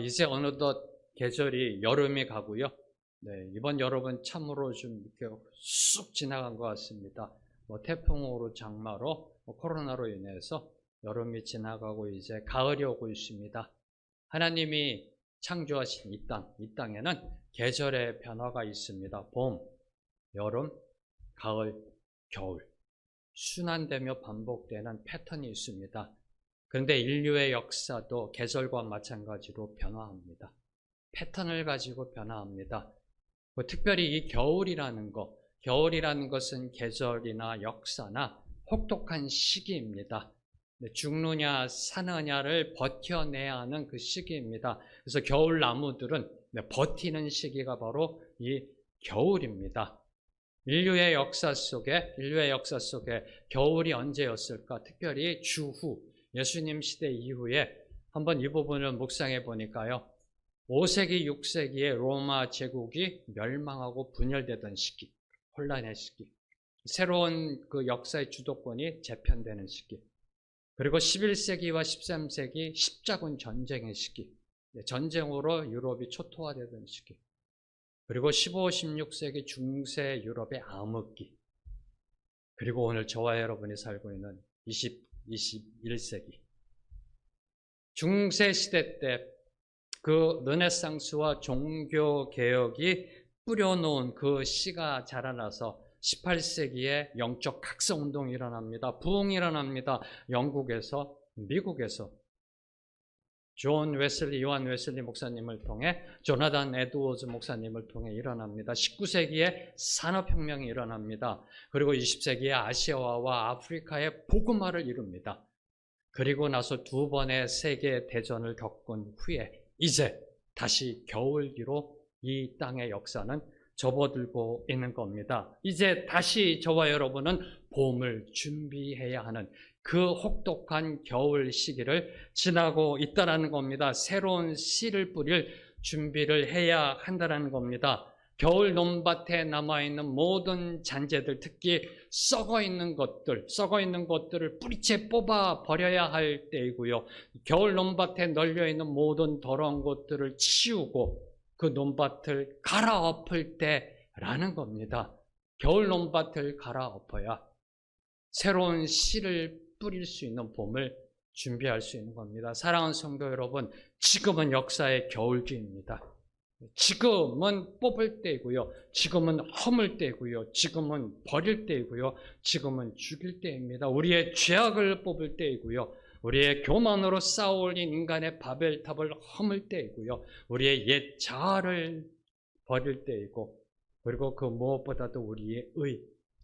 이제 어느덧 계절이 여름이 가고요. 네, 이번 여름은 참으로 좀 이렇게 쑥 지나간 것 같습니다. 태풍으로 장마로 코로나로 인해서 여름이 지나가고 이제 가을이 오고 있습니다. 하나님이 창조하신 이 땅에는 계절의 변화가 있습니다. 봄, 여름, 가을, 겨울. 순환되며 반복되는 패턴이 있습니다. 그런데 인류의 역사도 계절과 마찬가지로 변화합니다. 패턴을 가지고 변화합니다. 특별히 이 겨울이라는 것은 계절이나 역사나 혹독한 시기입니다. 죽느냐 사느냐를 버텨내야 하는 그 시기입니다. 그래서 겨울 나무들은 버티는 시기가 바로 이 겨울입니다. 인류의 역사 속에 겨울이 언제였을까? 특별히 주후 예수님 시대 이후에 한번 이 부분을 묵상해 보니까요. 5세기, 6세기에 로마 제국이 멸망하고 분열되던 시기, 혼란의 시기, 새로운 그 역사의 주도권이 재편되는 시기, 그리고 11세기와 13세기 십자군 전쟁의 시기, 전쟁으로 유럽이 초토화되던 시기, 그리고 15, 16세기 중세 유럽의 암흑기, 그리고 오늘 저와 여러분이 살고 있는 21세기. 중세 시대 때 그 르네상스와 종교개혁이 뿌려놓은 그 씨가 자라나서 18세기에 영적 각성운동이 일어납니다. 부흥이 일어납니다. 영국에서, 미국에서. 요한 웨슬리 목사님을 통해 조나단 에드워즈 목사님을 통해 일어납니다. 19세기에 산업혁명이 일어납니다. 그리고 20세기에 아시아와 아프리카의 복음화를 이룹니다. 그리고 나서 두 번의 세계 대전을 겪은 후에 이제 다시 겨울기로 이 땅의 역사는 접어들고 있는 겁니다. 이제 다시 저와 여러분은 봄을 준비해야 하는 그 혹독한 겨울 시기를 지나고 있다는 겁니다. 새로운 씨를 뿌릴 준비를 해야 한다는 겁니다. 겨울 논밭에 남아있는 모든 잔재들, 특히 썩어있는 것들을 뿌리채 뽑아 버려야 할 때이고요. 겨울 논밭에 널려있는 모든 더러운 것들을 치우고 그 논밭을 갈아엎을 때라는 겁니다. 겨울 논밭을 갈아엎어야 새로운 씨를 뿌릴 수 있는 봄을 준비할 수 있는 겁니다. 사랑하는 성도 여러분, 지금은 역사의 겨울기입니다. 지금은 뽑을 때이고요. 지금은 허물 때이고요. 지금은 버릴 때이고요. 지금은 죽일 때입니다. 우리의 죄악을 뽑을 때이고요. 우리의 교만으로 쌓아올린 인간의 바벨탑을 허물 때이고요. 우리의 옛 자아를 버릴 때이고, 그리고 그 무엇보다도 우리의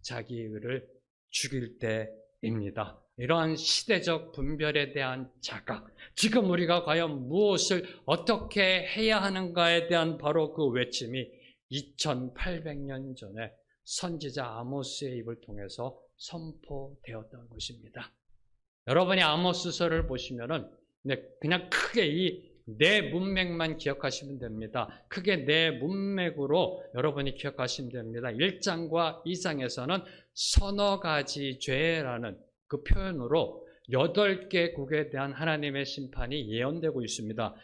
자기의를 죽일 때입니다. 이러한 시대적 분별에 대한 자각, 지금 우리가 과연 무엇을 어떻게 해야 하는가에 대한 바로 그 외침이 2800년 전에 선지자 아모스의 입을 통해서 선포되었던 것입니다. 여러분이 아모스서를 보시면은 그냥 크게 이 네 문맥만 기억하시면 됩니다. 크게 네 문맥으로 여러분이 기억하시면 됩니다. 1장과 2장에서는 서너 가지 죄라는 그 표현으로 8개국에 대한 하나님의 심판이 예언되고 있습니다.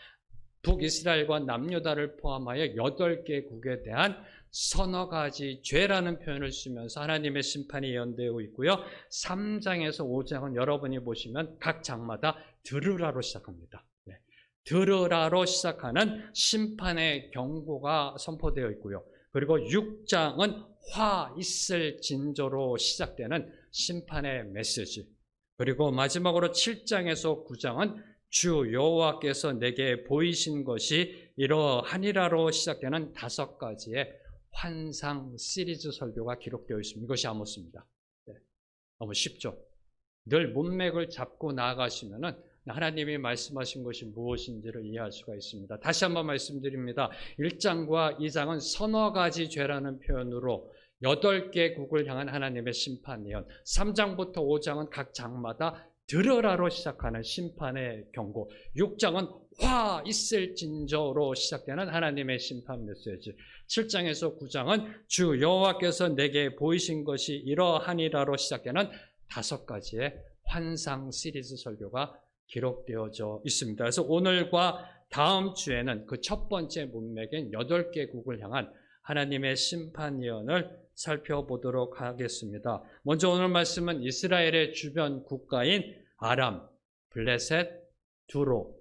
북이스라엘과 남유다를 포함하여 8개국에 대한 서너 가지 죄라는 표현을 쓰면서 하나님의 심판이 예언되고 있고요. 3장에서 5장은 여러분이 보시면 각 장마다 들으라로 시작합니다. 들으라로 시작하는 심판의 경고가 선포되어 있고요. 그리고 6장은 화 있을 징조로 시작되는 심판의 메시지. 그리고 마지막으로 7장에서 9장은 주 여호와께서 내게 보이신 것이 이러하니라로 시작되는 5가지의 환상 시리즈 설교가 기록되어 있습니다. 이것이 아모스입니다. 너무 쉽죠? 늘 문맥을 잡고 나아가시면은 하나님이 말씀하신 것이 무엇인지를 이해할 수가 있습니다. 다시 한번 말씀드립니다. 1장과 2장은 서너 가지 죄라는 표현으로 8개국을 향한 하나님의 심판 예언, 3장부터 5장은 각 장마다 들으라로 시작하는 심판의 경고, 6장은 화 있을 징조로 시작되는 하나님의 심판 메시지, 7장에서 9장은 주 여호와께서 내게 보이신 것이 이러하니라로 시작되는 5가지의 환상 시리즈 설교가 기록되어져 있습니다. 그래서 오늘과 다음 주에는 그 첫 번째 문맥인 8개국을 향한 하나님의 심판 예언을 살펴보도록 하겠습니다. 먼저 오늘 말씀은 이스라엘의 주변 국가인 아람, 블레셋, 두로,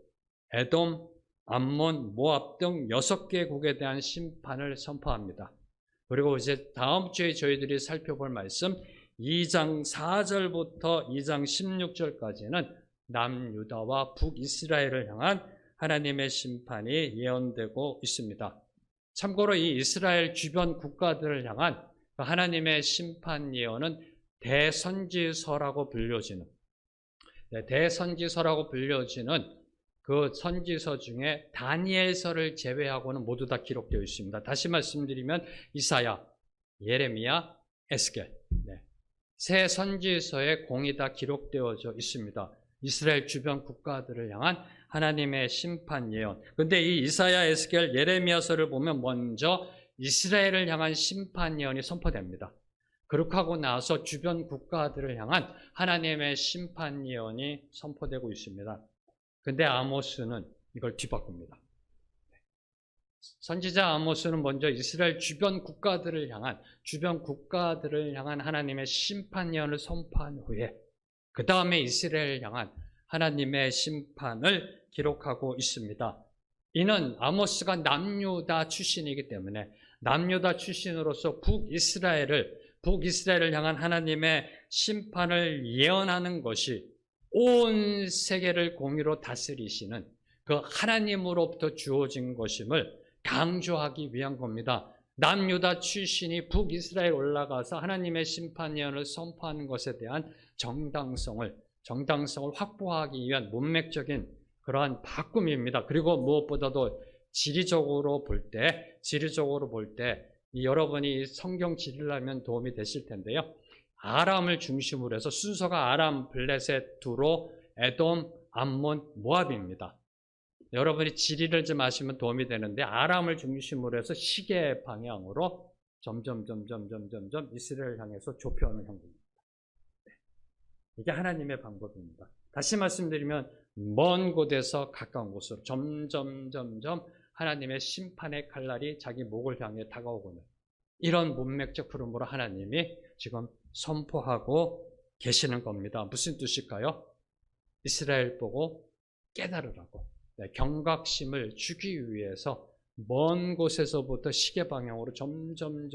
에돔, 암몬, 모압 등 6개국에 대한 심판을 선포합니다. 그리고 이제 다음 주에 저희들이 살펴볼 말씀 2장 4절부터 2장 16절까지는 남유다와 북이스라엘을 향한 하나님의 심판이 예언되고 있습니다. 참고로 이 이스라엘 주변 국가들을 향한 하나님의 심판 예언은 대선지서라고 불려지는 그 선지서 중에 다니엘서를 제외하고는 모두 다 기록되어 있습니다. 다시 말씀드리면 이사야, 예레미야, 에스겔 세 선지서에 공이 다 기록되어져 있습니다. 이스라엘 주변 국가들을 향한 하나님의 심판 예언. 그런데 이 이사야, 에스겔, 예레미야서를 보면 먼저 이스라엘을 향한 심판 예언이 선포됩니다. 그렇게 하고 나서 주변 국가들을 향한 하나님의 심판 예언이 선포되고 있습니다. 그런데 아모스는 이걸 뒤바꿉니다. 선지자 아모스는 먼저 이스라엘 주변 국가들을 향한 하나님의 심판 예언을 선포한 후에 그 다음에 이스라엘을 향한 하나님의 심판을 기록하고 있습니다. 이는 아모스가 남유다 출신이기 때문에 남유다 출신으로서 북이스라엘을 향한 하나님의 심판을 예언하는 것이 온 세계를 공의로 다스리시는 그 하나님으로부터 주어진 것임을 강조하기 위한 겁니다. 남유다 출신이 북이스라엘 올라가서 하나님의 심판 예언을 선포하는 것에 대한 정당성을 확보하기 위한 문맥적인 그러한 바꿈입니다. 그리고 무엇보다도 지리적으로 볼 때 여러분이 성경 지리려면 도움이 되실 텐데요. 아람을 중심으로 해서 순서가 아람, 블레셋, 두로, 에돔, 암몬, 모압입니다. 여러분이 지리를 좀 아시면 도움이 되는데 아람을 중심으로 해서 시계 방향으로 점점 이스라엘을 향해서 좁혀오는 형국입니다. 이게 하나님의 방법입니다. 다시 말씀드리면 먼 곳에서 가까운 곳으로 점점 하나님의 심판의 칼날이 자기 목을 향해 다가오고는 이런 문맥적 흐름으로 하나님이 지금 선포하고 계시는 겁니다. 무슨 뜻일까요? 이스라엘 보고 깨달으라고 경각심을 주기 위해서 먼 곳에서부터 시계 방향으로 점점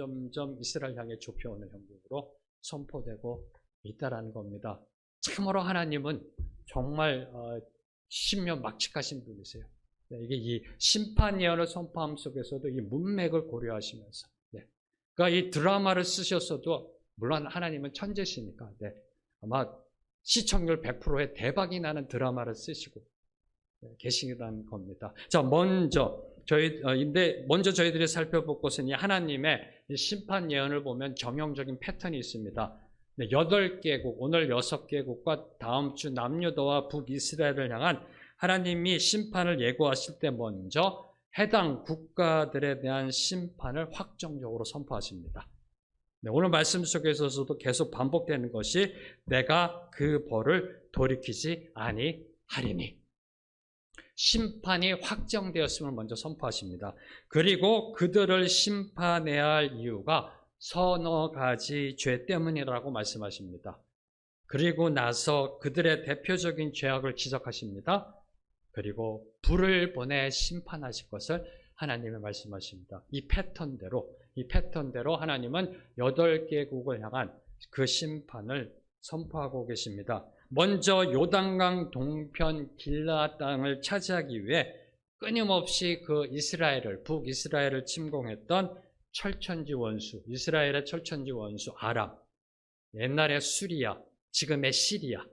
이스라엘 향해 좁혀오는 형국으로 선포되고 있다라는 겁니다. 참으로 하나님은 정말 신묘막측하신 분이세요. 이게 이 심판 예언을 선포함 속에서도 이 문맥을 고려하시면서 그러니까 이 드라마를 쓰셨어도 물론 하나님은 천재시니까 아마 시청률 100%의 대박이 나는 드라마를 쓰시고 계시다는 겁니다. 자, 먼저 저희들이 살펴볼 것은 이 하나님의 심판 예언을 보면 정형적인 패턴이 있습니다. 8개국, 오늘 6개국과 다음 주 남유다와 북이스라엘을 향한 하나님이 심판을 예고하실 때 먼저 해당 국가들에 대한 심판을 확정적으로 선포하십니다. 오늘 말씀 속에서도 계속 반복되는 것이 내가 그 벌을 돌이키지 아니하리니. 심판이 확정되었음을 먼저 선포하십니다. 그리고 그들을 심판해야 할 이유가 서너 가지 죄 때문이라고 말씀하십니다. 그리고 나서 그들의 대표적인 죄악을 지적하십니다. 그리고 불을 보내 심판하실 것을 하나님이 말씀하십니다. 이 패턴대로 하나님은 8개국을 향한 그 심판을 선포하고 계십니다. 먼저 요단강 동편 길르앗 땅을 차지하기 위해 끊임없이 그 북이스라엘을 침공했던 철천지 원수, 이스라엘의 철천지 원수 아람, 옛날의 수리아, 지금의 시리아,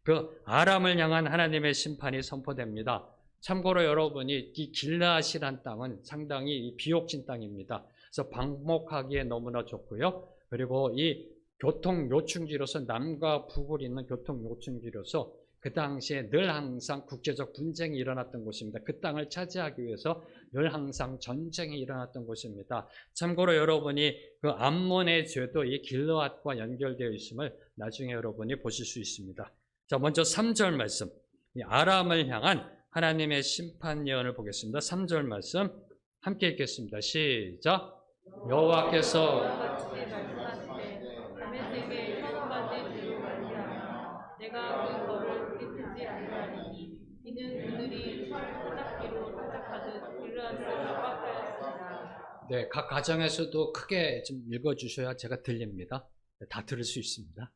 그 아람을 향한 하나님의 심판이 선포됩니다. 참고로 여러분이 이 길르앗이란 땅은 상당히 비옥진 땅입니다. 그래서 방목하기에 너무나 좋고요. 그리고 이 교통 요충지로서 남과 북을 잇는 교통 요충지로서 그 당시에 늘 항상 국제적 분쟁이 일어났던 곳입니다. 그 땅을 차지하기 위해서 늘 항상 전쟁이 일어났던 곳입니다. 참고로 여러분이 그 암몬의 죄도 이 길르앗과 연결되어 있음을 나중에 여러분이 보실 수 있습니다. 자, 먼저 3절 말씀. 이 아람을 향한 하나님의 심판 예언을 보겠습니다. 3절 말씀 함께 읽겠습니다. 시작. 여호와께서 내가 그 벌을 깨뜨리지 아니하리니 이는 그들이 철타작기로 타작하듯 길르앗을 압박하였습니다. 네, 각 가정에서도 크게 좀 읽어주셔야 제가 들립니다. 다 들을 수 있습니다.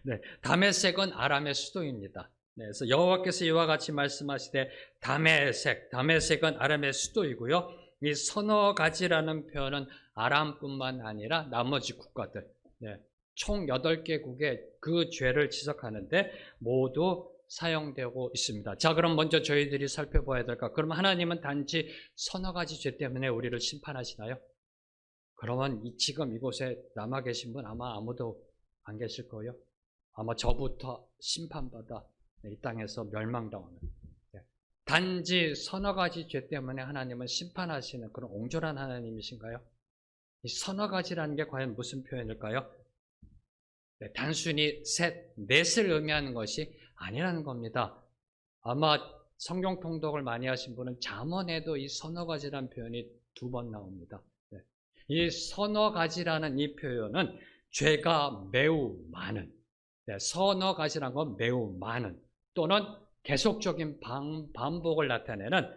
네, 다메섹은 아람의 수도입니다. 네, 그래서 여호와께서 이와 같이 말씀하시되 다메섹은 아람의 수도이고요. 이 서너 가지라는 표현은 아람뿐만 아니라 나머지 국가들, 네, 총 8개국의 그 죄를 지적하는데 모두 사용되고 있습니다. 자, 그럼 먼저 저희들이 살펴봐야 될까? 그럼 하나님은 단지 서너 가지 죄 때문에 우리를 심판하시나요? 그러면 지금 이곳에 남아 계신 분 아마 아무도 안 계실 거예요. 아마 저부터 심판받아 이 땅에서 멸망당하는. 단지 서너 가지 죄 때문에 하나님은 심판하시는 그런 옹졸한 하나님이신가요? 이 서너 가지라는 게 과연 무슨 표현일까요? 네, 단순히 넷을 의미하는 것이 아니라는 겁니다. 아마 성경 통독을 많이 하신 분은 잠언에도 이 서너 가지라는 표현이 2번 나옵니다. 네. 이 서너 가지라는 이 표현은 죄가 매우 많은, 네, 서너 가지라는 건 매우 많은 또는 계속적인 반복을 나타내는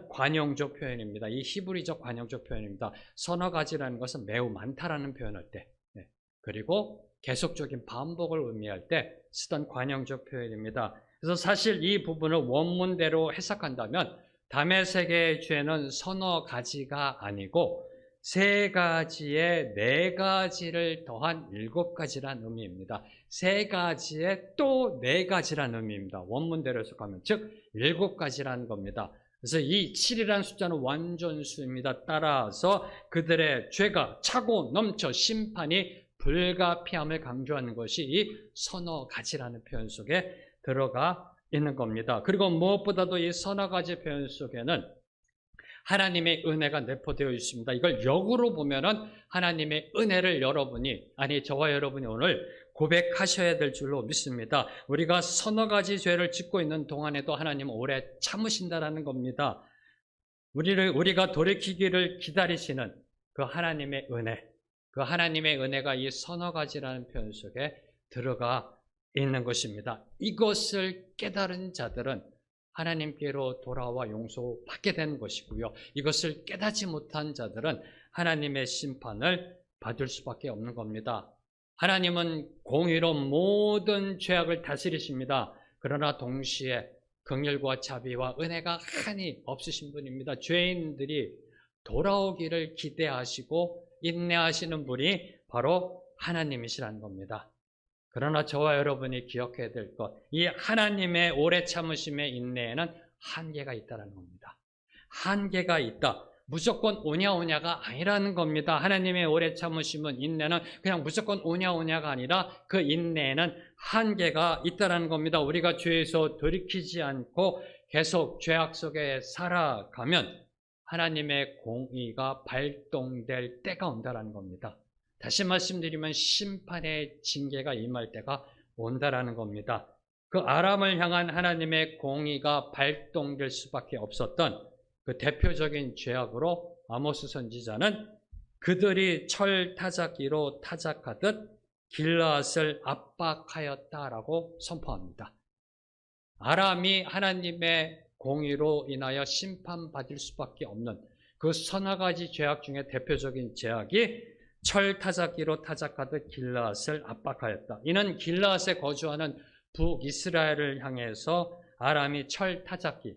관용적 표현입니다. 이 히브리적 관용적 표현입니다. 서너 가지라는 것은 매우 많다라는 표현할 때, 네. 그리고 계속적인 반복을 의미할 때 쓰던 관용적 표현입니다. 그래서 사실 이 부분을 원문대로 해석한다면 다메섹의 죄는 서너 가지가 아니고 3가지에 4가지를 더한 7가지란 의미입니다. 3가지에 또 4가지란 의미입니다. 원문대로 해석하면 즉 7가지라는 겁니다. 그래서 이 7이라는 숫자는 완전수입니다. 따라서 그들의 죄가 차고 넘쳐 심판이 불가피함을 강조하는 것이 이 서너 가지라는 표현 속에 들어가 있는 겁니다. 그리고 무엇보다도 이 서너 가지 표현 속에는 하나님의 은혜가 내포되어 있습니다. 이걸 역으로 보면은 하나님의 은혜를 저와 여러분이 오늘 고백하셔야 될 줄로 믿습니다. 우리가 서너 가지 죄를 짓고 있는 동안에도 하나님은 오래 참으신다라는 겁니다. 우리가 돌이키기를 기다리시는 그 하나님의 은혜, 그 하나님의 은혜가 이 서너 가지라는 표현 속에 들어가 있는 것입니다. 이것을 깨달은 자들은 하나님께로 돌아와 용서받게 되는 것이고요. 이것을 깨닫지 못한 자들은 하나님의 심판을 받을 수밖에 없는 겁니다. 하나님은 공의로 모든 죄악을 다스리십니다. 그러나 동시에 긍휼과 자비와 은혜가 한이 없으신 분입니다. 죄인들이 돌아오기를 기대하시고 인내하시는 분이 바로 하나님이시라는 겁니다. 그러나 저와 여러분이 기억해야 될 것, 이 하나님의 오래 참으심의 인내에는 한계가 있다는 겁니다. 한계가 있다. 무조건 오냐오냐가 아니라는 겁니다. 하나님의 오래 참으심은 인내는 그냥 무조건 오냐오냐가 아니라 그 인내에는 한계가 있다는 겁니다. 우리가 죄에서 돌이키지 않고 계속 죄악 속에 살아가면 하나님의 공의가 발동될 때가 온다는 겁니다. 다시 말씀드리면 심판의 징계가 임할 때가 온다라는 겁니다. 그 아람을 향한 하나님의 공의가 발동될 수밖에 없었던 그 대표적인 죄악으로 아모스 선지자는 그들이 철 타작기로 타작하듯 길르앗을 압박하였다라고 선포합니다. 아람이 하나님의 공의로 인하여 심판받을 수밖에 없는 그 서너 가지 죄악 중에 대표적인 죄악이 철 타작기로 타작하듯 길르앗을 압박하였다. 이는 길르앗에 거주하는 북이스라엘을 향해서 아람이 철 타작기,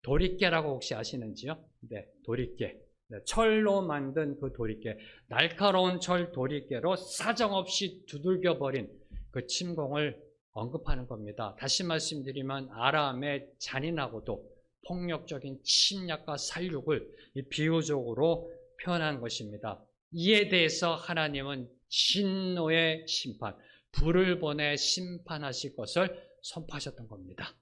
도리깨라고 혹시 아시는지요? 네, 도리깨. 네, 철로 만든 그 도리깨, 날카로운 철 도리깨로 사정없이 두들겨버린 그 침공을 언급하는 겁니다. 다시 말씀드리면 아람의 잔인하고도 폭력적인 침략과 살육을 비유적으로 표현한 것입니다. 이에 대해서 하나님은 진노의 심판, 불을 보내 심판하실 것을 선포하셨던 겁니다.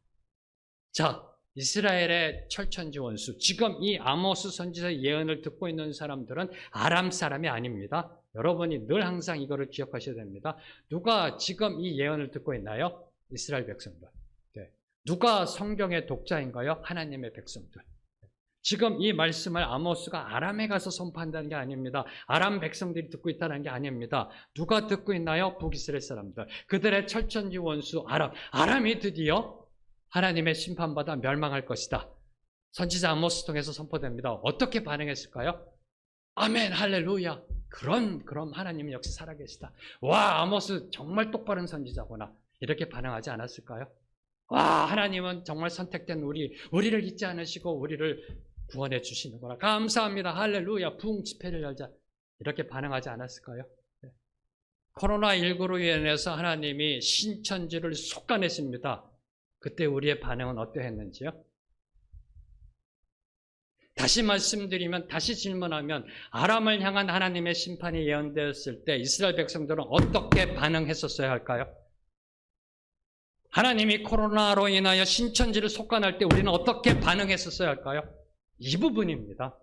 자, 이스라엘의 철천지 원수, 지금 이 아모스 선지자의 예언을 듣고 있는 사람들은 아람 사람이 아닙니다. 여러분이 늘 항상 이거를 기억하셔야 됩니다. 누가 지금 이 예언을 듣고 있나요? 이스라엘 백성들. 네. 누가 성경의 독자인가요? 하나님의 백성들. 지금 이 말씀을 아모스가 아람에 가서 선포한다는 게 아닙니다. 아람 백성들이 듣고 있다는 게 아닙니다. 누가 듣고 있나요? 북이스라엘 사람들. 그들의 철천지 원수 아람. 아람이 드디어 하나님의 심판받아 멸망할 것이다. 선지자 아모스 통해서 선포됩니다. 어떻게 반응했을까요? 아멘, 할렐루야. 그럼 하나님은 역시 살아계시다. 와, 아모스 정말 똑바른 선지자구나. 이렇게 반응하지 않았을까요? 와, 하나님은 정말 선택된 우리를 잊지 않으시고 우리를 구원해 주시는구나. 감사합니다. 할렐루야. 부흥 집회를 열자. 이렇게 반응하지 않았을까요? 네. 코로나19로 인해서 하나님이 신천지를 솎아내십니다. 그때 우리의 반응은 어떠했는지요? 다시 말씀드리면, 다시 질문하면 아람을 향한 하나님의 심판이 예언되었을 때 이스라엘 백성들은 어떻게 반응했었어야 할까요? 하나님이 코로나로 인하여 신천지를 솎아낼 때 우리는 어떻게 반응했었어야 할까요? 이 부분입니다.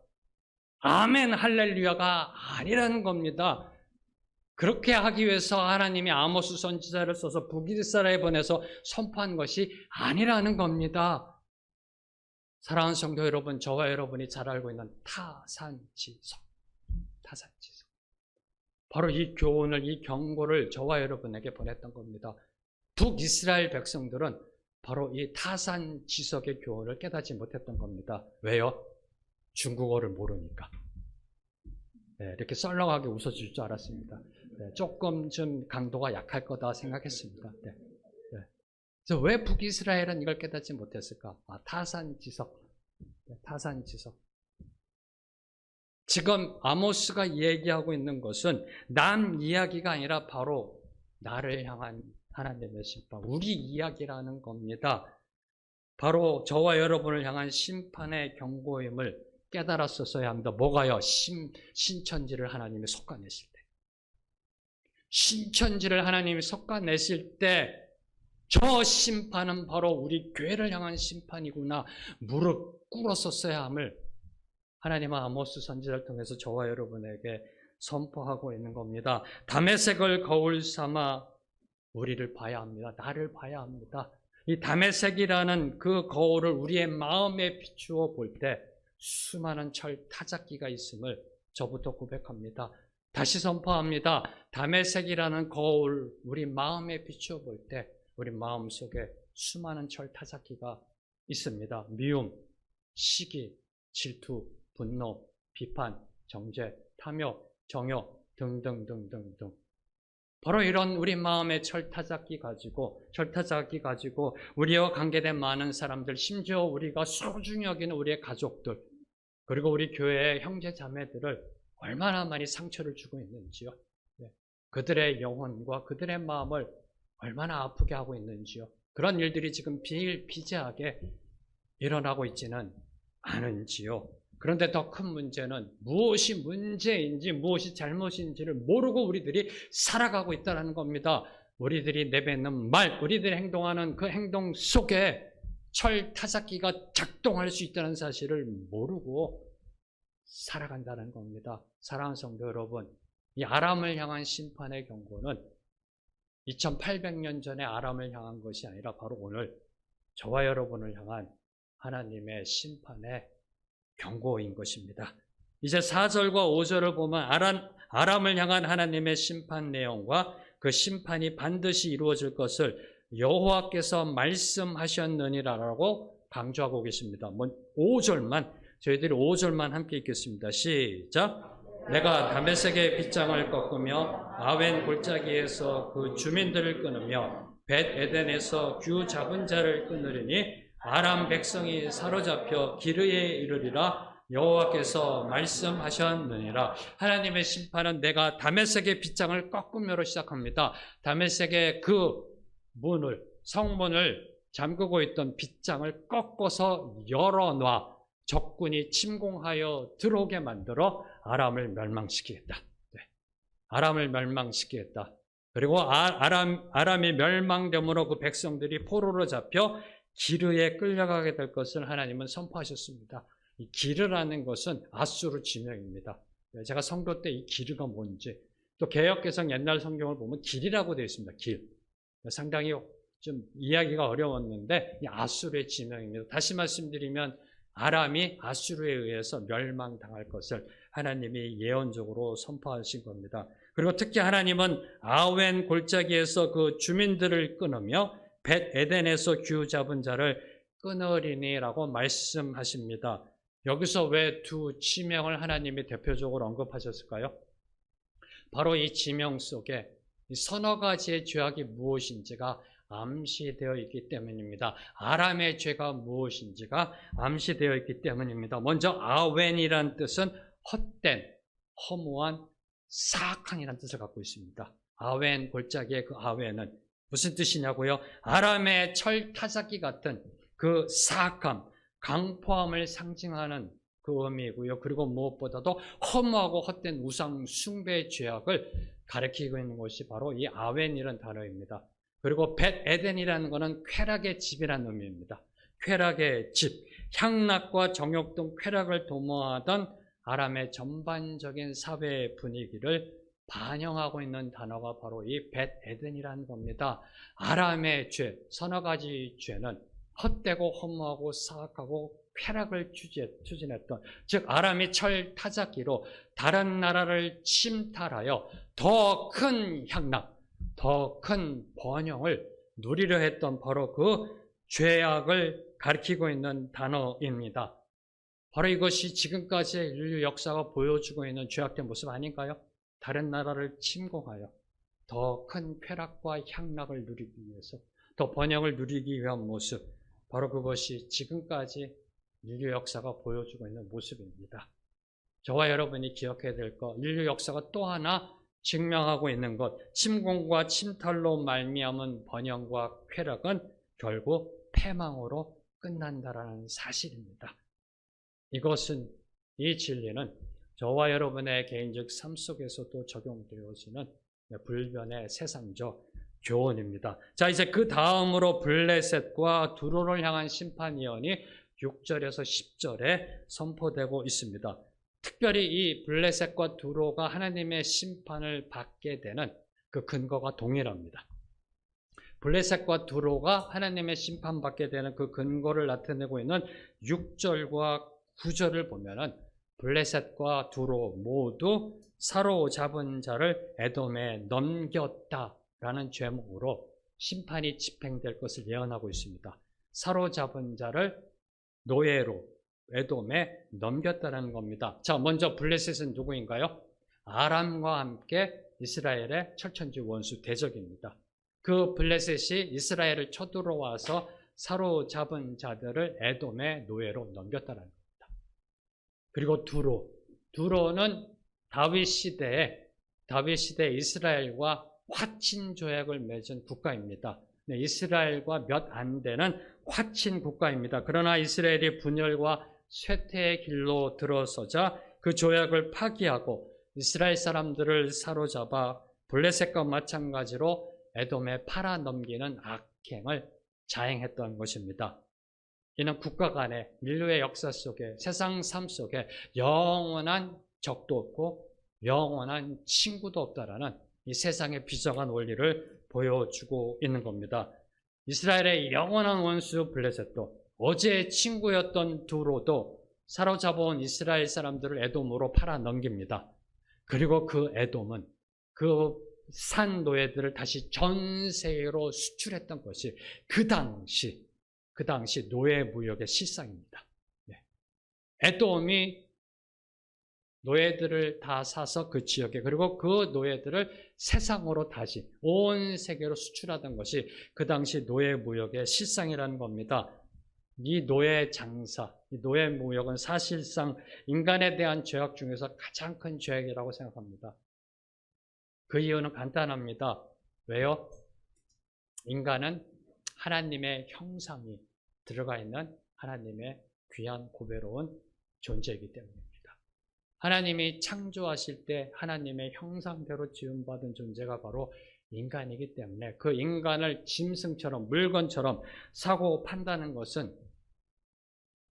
아멘 할렐루야가 아니라는 겁니다. 그렇게 하기 위해서 하나님이 아모스 선지자를 써서 북이스라엘에 보내서 선포한 것이 아니라는 겁니다. 사랑하는 성도 여러분, 저와 여러분이 잘 알고 있는 타산지석. 바로 이 교훈을, 이 경고를 저와 여러분에게 보냈던 겁니다. 북이스라엘 백성들은 바로 이 타산지석의 교훈을 깨닫지 못했던 겁니다. 왜요? 중국어를 모르니까. 네, 이렇게 썰렁하게 웃어줄 줄 알았습니다. 네, 조금 좀 강도가 약할 거다 생각했습니다. 네. 그래서 왜 북이스라엘은 이걸 깨닫지 못했을까? 타산지석. 네, 타산지석. 지금 아모스가 얘기하고 있는 것은 남 이야기가 아니라 바로 나를 향한 하나님의 심판, 우리 이야기라는 겁니다. 바로 저와 여러분을 향한 심판의 경고임을 깨달았었어야 합니다. 뭐가요? 신천지를 하나님이 솎아내실 때. 신천지를 하나님이 솎아내실 때 저 심판은 바로 우리 교회를 향한 심판이구나. 무릎 꿇었었어야 함을 하나님은 아모스 선지자를 통해서 저와 여러분에게 선포하고 있는 겁니다. 다메섹을 거울 삼아 우리를 봐야 합니다. 나를 봐야 합니다. 이 다메섹이라는 그 거울을 우리의 마음에 비추어 볼 때 수많은 철 타작기가 있음을 저부터 고백합니다. 다시 선포합니다. 다메섹이라는 거울 우리 마음에 비추어 볼 때 우리 마음속에 수많은 철 타작기가 있습니다. 미움, 시기, 질투, 분노, 비판, 정죄, 탐욕, 정욕 등등등등등. 바로 이런 우리 마음의 철타작기 가지고 우리와 관계된 많은 사람들, 심지어 우리가 소중히 여기는 우리의 가족들, 그리고 우리 교회의 형제 자매들을 얼마나 많이 상처를 주고 있는지요. 그들의 영혼과 그들의 마음을 얼마나 아프게 하고 있는지요. 그런 일들이 지금 비일비재하게 일어나고 있지는 않은지요. 그런데 더 큰 문제는 무엇이 문제인지 무엇이 잘못인지를 모르고 우리들이 살아가고 있다는 겁니다. 우리들이 내뱉는 말, 우리들이 행동하는 그 행동 속에 철 타작기가 작동할 수 있다는 사실을 모르고 살아간다는 겁니다. 사랑하는 성도 여러분, 이 아람을 향한 심판의 경고는 2800년 전에 아람을 향한 것이 아니라 바로 오늘 저와 여러분을 향한 하나님의 심판의 경고인 것입니다. 이제 4절과 5절을 보면 아람을 향한 하나님의 심판 내용과 그 심판이 반드시 이루어질 것을 여호와께서 말씀하셨느니라라고 강조하고 계십니다. 5절만, 저희들이 5절만 함께 읽겠습니다. 시작! 내가 다메섹의 빗장을 꺾으며 아웬 골짜기에서 그 주민들을 끊으며 벳 에덴에서 규 잡은 자를 끊으리니 아람 백성이 사로잡혀 기르에 이르리라 여호와께서 말씀하셨느니라. 하나님의 심판은 내가 다메섹의 빗장을 꺾으며로 시작합니다. 다메섹의 그 문을, 성문을 잠그고 있던 빗장을 꺾어서 열어놔 적군이 침공하여 들어오게 만들어 아람을 멸망시키겠다. 네. 아람을 멸망시키겠다. 그리고 아람이 멸망됨으로 그 백성들이 포로로 잡혀 기르에 끌려가게 될 것을 하나님은 선포하셨습니다. 이 기르라는 것은 아수르 지명입니다. 제가 성도 때 이 기르가 뭔지, 또 개역개성 옛날 성경을 보면 길이라고 되어 있습니다. 길. 상당히 좀 이야기가 어려웠는데 이 아수르의 지명입니다. 다시 말씀드리면 아람이 아수르에 의해서 멸망당할 것을 하나님이 예언적으로 선포하신 겁니다. 그리고 특히 하나님은 아웬 골짜기에서 그 주민들을 끊으며 벳 에덴에서 규 잡은 자를 끊으리니라고 말씀하십니다. 여기서 왜 두 지명을 하나님이 대표적으로 언급하셨을까요? 바로 이 지명 속에 서너 가지의 죄악이 무엇인지가 암시되어 있기 때문입니다. 아람의 죄가 무엇인지가 암시되어 있기 때문입니다. 먼저 아웬이란 뜻은 헛된, 허무한, 사악한이라는 뜻을 갖고 있습니다. 아웬 골짜기의 그 아웬은 무슨 뜻이냐고요? 아람의 철타작기 같은 그 사악함, 강포함을 상징하는 그 의미이고요. 그리고 무엇보다도 허무하고 헛된 우상 숭배의 죄악을 가리키고 있는 것이 바로 이 아웬이라는 단어입니다. 그리고 벳 에덴이라는 것은 쾌락의 집이라는 의미입니다. 쾌락의 집, 향락과 정욕 등 쾌락을 도모하던 아람의 전반적인 사회 분위기를 반영하고 있는 단어가 바로 이 벳 에덴이라는 겁니다. 아람의 죄, 서너 가지 죄는 헛되고 허무하고 사악하고 쾌락을 추진했던, 즉 아람이 철 타작기로 다른 나라를 침탈하여 더 큰 향락, 더 큰 번영을 누리려 했던 바로 그 죄악을 가리키고 있는 단어입니다. 바로 이것이 지금까지의 인류 역사가 보여주고 있는 죄악된 모습 아닌가요? 다른 나라를 침공하여 더 큰 쾌락과 향락을 누리기 위해서, 더 번영을 누리기 위한 모습, 바로 그것이 지금까지 인류 역사가 보여주고 있는 모습입니다. 저와 여러분이 기억해야 될 것, 인류 역사가 또 하나 증명하고 있는 것, 침공과 침탈로 말미암은 번영과 쾌락은 결국 패망으로 끝난다라는 사실입니다. 이것은, 이 진리는 저와 여러분의 개인적 삶 속에서도 적용되어지는 불변의 세상적 교훈입니다. 자, 이제 그 다음으로 블레셋과 두로를 향한 심판 예언이 6절에서 10절에 선포되고 있습니다. 특별히 이 블레셋과 두로가 하나님의 심판을 받게 되는 그 근거가 동일합니다. 블레셋과 두로가 하나님의 심판받게 되는 그 근거를 나타내고 있는 6절과 9절을 보면은 블레셋과 두로 모두 사로잡은 자를 에돔에 넘겼다라는 죄목으로 심판이 집행될 것을 예언하고 있습니다. 사로잡은 자를 노예로 에돔에 넘겼다는 겁니다. 자, 먼저 블레셋은 누구인가요? 아람과 함께 이스라엘의 철천지 원수 대적입니다. 그 블레셋이 이스라엘을 쳐들어와서 사로잡은 자들을 에돔의 노예로 넘겼다는 겁니다. 그리고 두로는 다윗 시대에 이스라엘과 화친 조약을 맺은 국가입니다. 네, 이스라엘과 몇 안 되는 화친 국가입니다. 그러나 이스라엘이 분열과 쇠퇴의 길로 들어서자 그 조약을 파기하고 이스라엘 사람들을 사로잡아 블레셋과 마찬가지로 에돔에 팔아넘기는 악행을 자행했던 것입니다. 이는 국가 간의 인류의 역사 속에, 세상 삶 속에 영원한 적도 없고 영원한 친구도 없다라는 이 세상의 비정한 원리를 보여주고 있는 겁니다. 이스라엘의 영원한 원수 블레셋도, 어제의 친구였던 두로도 사로잡아온 이스라엘 사람들을 에돔으로 팔아넘깁니다. 그리고 그 에돔은 그 산 노예들을 다시 전 세계로 수출했던 것이 그 당시 노예 무역의 실상입니다. 에돔이 노예들을 다 사서 그 지역에, 그리고 그 노예들을 세상으로 다시 온 세계로 수출하던 것이 그 당시 노예 무역의 실상이라는 겁니다. 이 노예 장사, 이 노예 무역은 사실상 인간에 대한 죄악 중에서 가장 큰 죄악이라고 생각합니다. 그 이유는 간단합니다. 왜요? 인간은 하나님의 형상이 들어가 있는 하나님의 귀한 고배로운 존재이기 때문입니다. 하나님이 창조하실 때 하나님의 형상대로 지음받은 존재가 바로 인간이기 때문에 그 인간을 짐승처럼, 물건처럼 사고 판다는 것은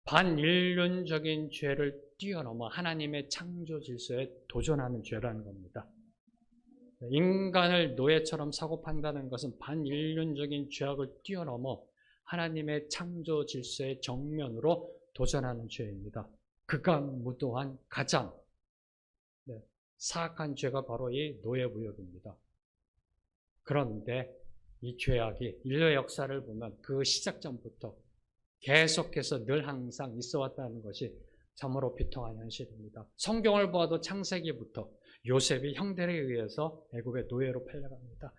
반인륜적인 죄를 뛰어넘어 하나님의 창조 질서에 도전하는 죄라는 겁니다. 인간을 노예처럼 사고 판다는 것은 반인륜적인 죄악을 뛰어넘어 하나님의 창조 질서의 정면으로 도전하는 죄입니다. 극악무도한 가장 사악한 죄가 바로 이 노예무역입니다. 그런데 이 죄악이 인류의 역사를 보면 그 시작전부터 계속해서 늘 항상 있어 왔다는 것이 참으로 비통한 현실입니다. 성경을 보아도 창세기부터 요셉이 형들에 의해서 애굽의 노예로 팔려갑니다.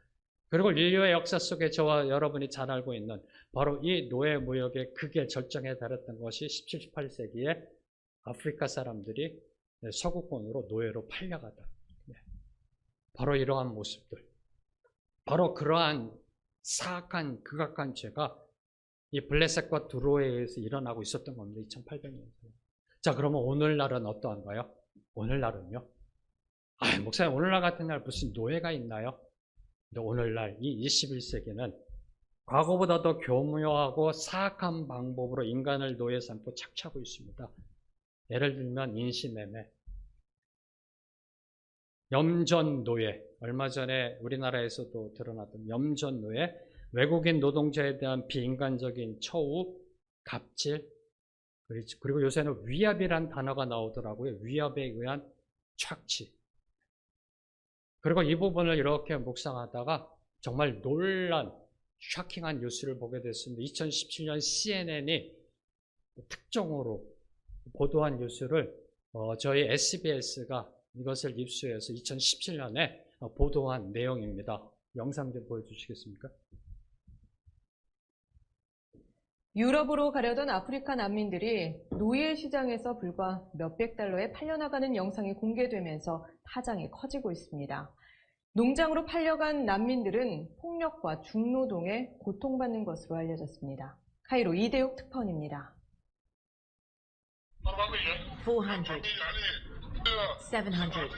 그리고 인류의 역사 속에 저와 여러분이 잘 알고 있는 바로 이 노예 무역의 극의 절정에 달했던 것이 17, 18세기에 아프리카 사람들이 서구권으로 노예로 팔려가다. 바로 이러한 모습들, 바로 그러한 사악한 극악한 죄가 이 블레셋과 두로에 의해서 일어나고 있었던 겁니다. 2800년 전에. 자, 그러면 오늘날은 어떠한가요? 오늘날은요? 목사님, 오늘날 같은 날 무슨 노예가 있나요? 근데 오늘날 이 21세기는 과거보다 더 교묘하고 사악한 방법으로 인간을 노예 삼고 착취하고 있습니다. 예를 들면 인신매매, 염전노예, 얼마 전에 우리나라에서도 드러났던 염전노예, 외국인 노동자에 대한 비인간적인 처우, 갑질, 그리고 요새는 위압이란 단어가 나오더라고요. 위압에 의한 착취. 그리고 이 부분을 이렇게 묵상하다가 정말 놀란, 쇼킹한 뉴스를 보게 됐습니다. 2017년 CNN이 특종으로 보도한 뉴스를 저희 SBS가 이것을 입수해서 2017년에 보도한 내용입니다. 영상 좀 보여주시겠습니까? 유럽으로 가려던 아프리카 난민들이 노예 시장에서 불과 몇백 달러에 팔려나가는 영상이 공개되면서 파장이 커지고 있습니다. 농장으로 팔려간 난민들은 폭력과 중노동에 고통받는 것으로 알려졌습니다. 카이로 이대욱 특파원입니다. 400, 700.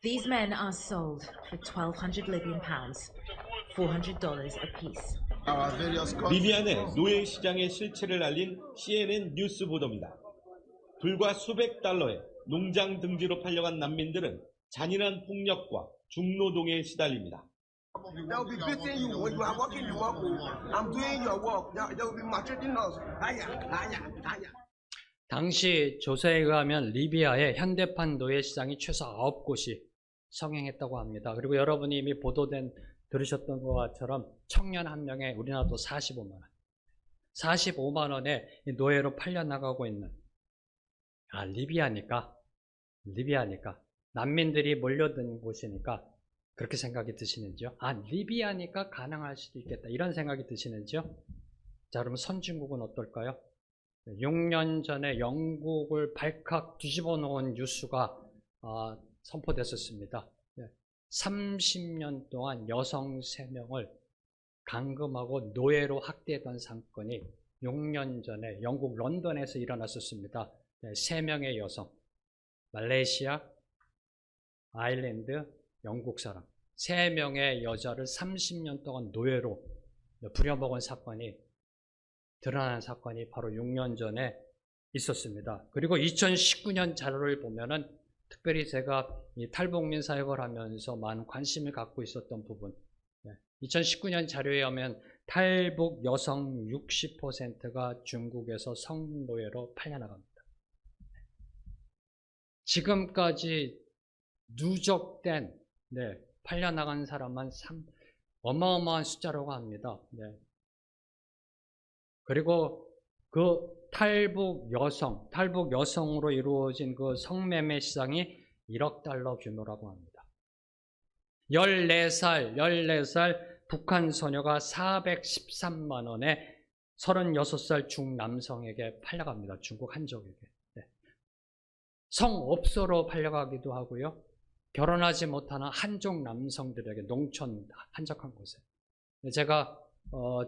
These men are sold for 1,200 Libyan pounds, $400 apiece. 리비아 내 노예 시장의 실체를 알린 CNN 뉴스 보도입니다. 불과 수백 달러에 농장 등지로 팔려간 난민들은 잔인한 폭력과 중노동에 시달립니다. 당시 조사에 의하면 리비아의 현대판 노예 시장이 최소 9곳이 성행했다고 합니다. 그리고 여러분이 이미 들으셨던 것처럼 청년 한 명에 우리나라도 45만 원. 45만 원에 노예로 팔려나가고 있는 리비아니까 난민들이 몰려든 곳이니까 그렇게 생각이 드시는지요? 리비아니까 가능할 수도 있겠다 이런 생각이 드시는지요? 자, 그러면 선진국은 어떨까요? 6년 전에 영국을 발칵 뒤집어 놓은 뉴스가 선포됐었습니다. 30년 동안 여성 3명을 감금하고 노예로 학대했던 사건이 6년 전에 영국 런던에서 일어났었습니다. 3명의 여성, 말레이시아, 아일랜드, 영국 사람 3명의 여자를 30년 동안 노예로 부려먹은 사건이 드러난 사건이 바로 6년 전에 있었습니다. 그리고 2019년 자료를 보면은 특별히 제가 이 탈북민 사역을 하면서 많은 관심을 갖고 있었던 부분, 2019년 자료에 의하면 탈북 여성 60%가 중국에서 성노예로 팔려나갑니다. 지금까지 누적된 팔려나간 사람만 어마어마한 숫자라고 합니다. 그리고 그 탈북 여성으로 이루어진 그 성매매 시장이 1억 달러 규모라고 합니다. 14살 북한 소녀가 413만 원에 36살 중남성에게 팔려갑니다. 중국 한족에게. 성업소로 팔려가기도 하고요. 결혼하지 못하는 한족 남성들에게 농촌 한적한 곳에. 제가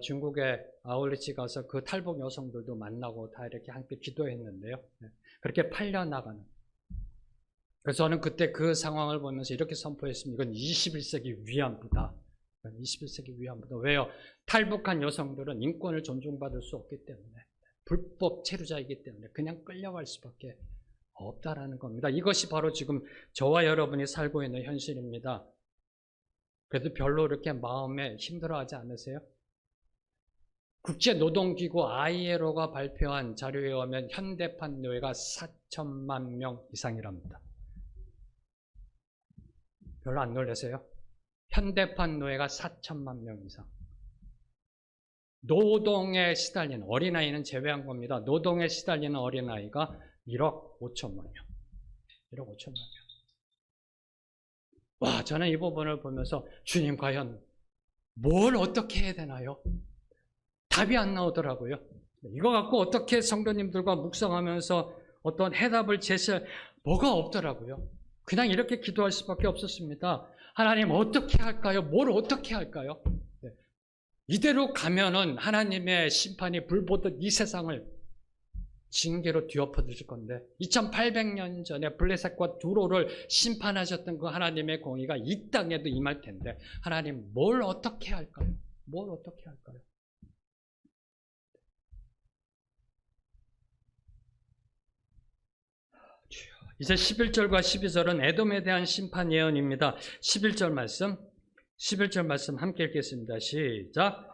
중국에 아울리치 가서 그 탈북 여성들도 만나고 다 이렇게 함께 기도했는데요. 그렇게 팔려나가는. 그래서 저는 그때 그 상황을 보면서 이렇게 선포했습니다. 이건 21세기 위안부다. 21세기 위안부다. 왜요? 탈북한 여성들은 인권을 존중받을 수 없기 때문에, 불법 체류자이기 때문에 그냥 끌려갈 수밖에 없다라는 겁니다. 이것이 바로 지금 저와 여러분이 살고 있는 현실입니다. 그래도 별로 이렇게 마음에 힘들어하지 않으세요? 국제노동기구 ILO가 발표한 자료에 의하면 현대판 노예가 4천만 명 이상이랍니다. 별로 안 놀라세요? 현대판 노예가 4천만 명 이상. 노동에 시달리는 어린아이는 제외한 겁니다. 노동에 시달리는 어린아이가 1억 5천만 명. 1억 5천만 명. 와, 저는 이 부분을 보면서 주님 과연 뭘 어떻게 해야 되나요? 답이 안 나오더라고요. 이거 갖고 어떻게 성도님들과 묵상하면서 어떤 해답을 제시할 뭐가 없더라고요. 그냥 이렇게 기도할 수밖에 없었습니다. 하나님 어떻게 할까요? 뭘 어떻게 할까요? 네. 이대로 가면은 하나님의 심판이 불 보듯 이 세상을 징계로 뒤엎어 주실 건데 2800년 전에 블레셋과 두로를 심판하셨던 그 하나님의 공의가 이 땅에도 임할 텐데 하나님 뭘 어떻게 할까요? 뭘 어떻게 할까요? 이제 11절과 12절은 에돔에 대한 심판 예언입니다. 11절 말씀 함께 읽겠습니다. 시작.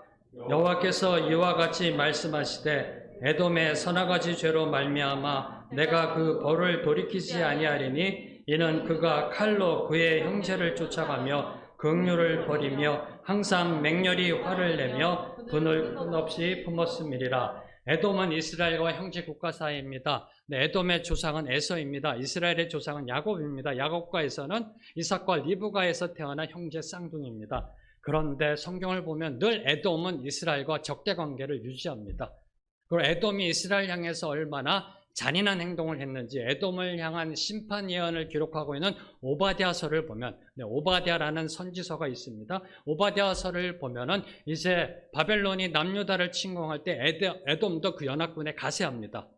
여호와께서 이와 같이 말씀하시되 에돔의 서너가지 죄로 말미암아 내가 그 벌을 돌이키지 아니하리니 이는 그가 칼로 그의 형제를 쫓아가며 긍휼을 버리며 항상 맹렬히 화를 내며 분을 끝없이 품었음이리라. 에돔은 이스라엘과 형제 국가 사이입니다. 에돔의 조상은 에서입니다. 이스라엘의 조상은 야곱입니다. 야곱과 에서는 이삭과 리브가에서 태어난 형제 쌍둥이입니다. 그런데 성경을 보면 늘 에돔은 이스라엘과 적대 관계를 유지합니다. 그리고 에돔이 이스라엘 향해서 얼마나 잔인한 행동을 했는지 에돔을 향한 심판 예언을 기록하고 있는 오바댜서를 보면 오바댜라는 선지서가 있습니다. 오바댜서를 보면은 이제 바벨론이 남유다를 침공할 때 에돔도 그 연합군에 가세합니다.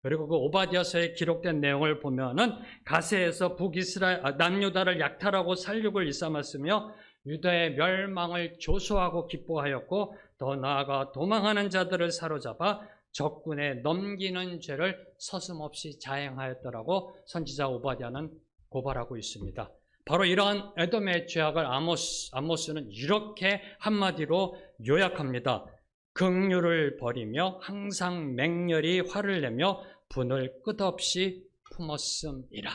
그리고 그 오바댜서에 기록된 내용을 보면은 가세에서 남유다를 약탈하고 살육을 일삼았으며 유다의 멸망을 조소하고 기뻐하였고 더 나아가 도망하는 자들을 사로잡아 적군에 넘기는 죄를 서슴없이 자행하였더라고 선지자 오바댜는 고발하고 있습니다. 바로 이러한 에돔의 죄악을 아모스는 이렇게 한마디로 요약합니다. 긍휼을 버리며 항상 맹렬히 화를 내며 분을 끝없이 품었음이라.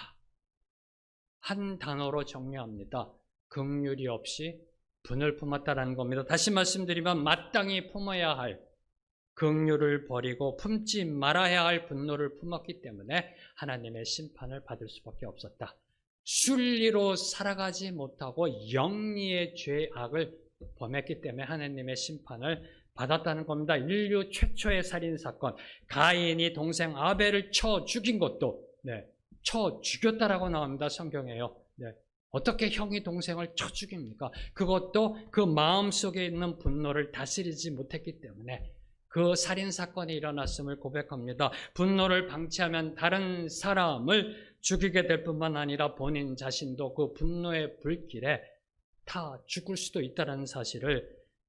한 단어로 정리합니다. 긍휼이 없이 분을 품었다라는 겁니다. 다시 말씀드리면 마땅히 품어야 할 긍휼을 버리고 품지 말아야 할 분노를 품었기 때문에 하나님의 심판을 받을 수밖에 없었다. 순리로 살아가지 못하고 영리의 죄악을 범했기 때문에 하나님의 심판을 받았다는 겁니다. 인류 최초의 살인사건, 가인이 동생 아벨을 쳐 죽인 것도 쳐 죽였다라고 나옵니다. 성경에요. 어떻게 형이 동생을 쳐 죽입니까? 그것도 그 마음속에 있는 분노를 다스리지 못했기 때문에 그 살인사건이 일어났음을 고백합니다. 분노를 방치하면 다른 사람을 죽이게 될 뿐만 아니라 본인 자신도 그 분노의 불길에 타 죽을 수도 있다는 사실을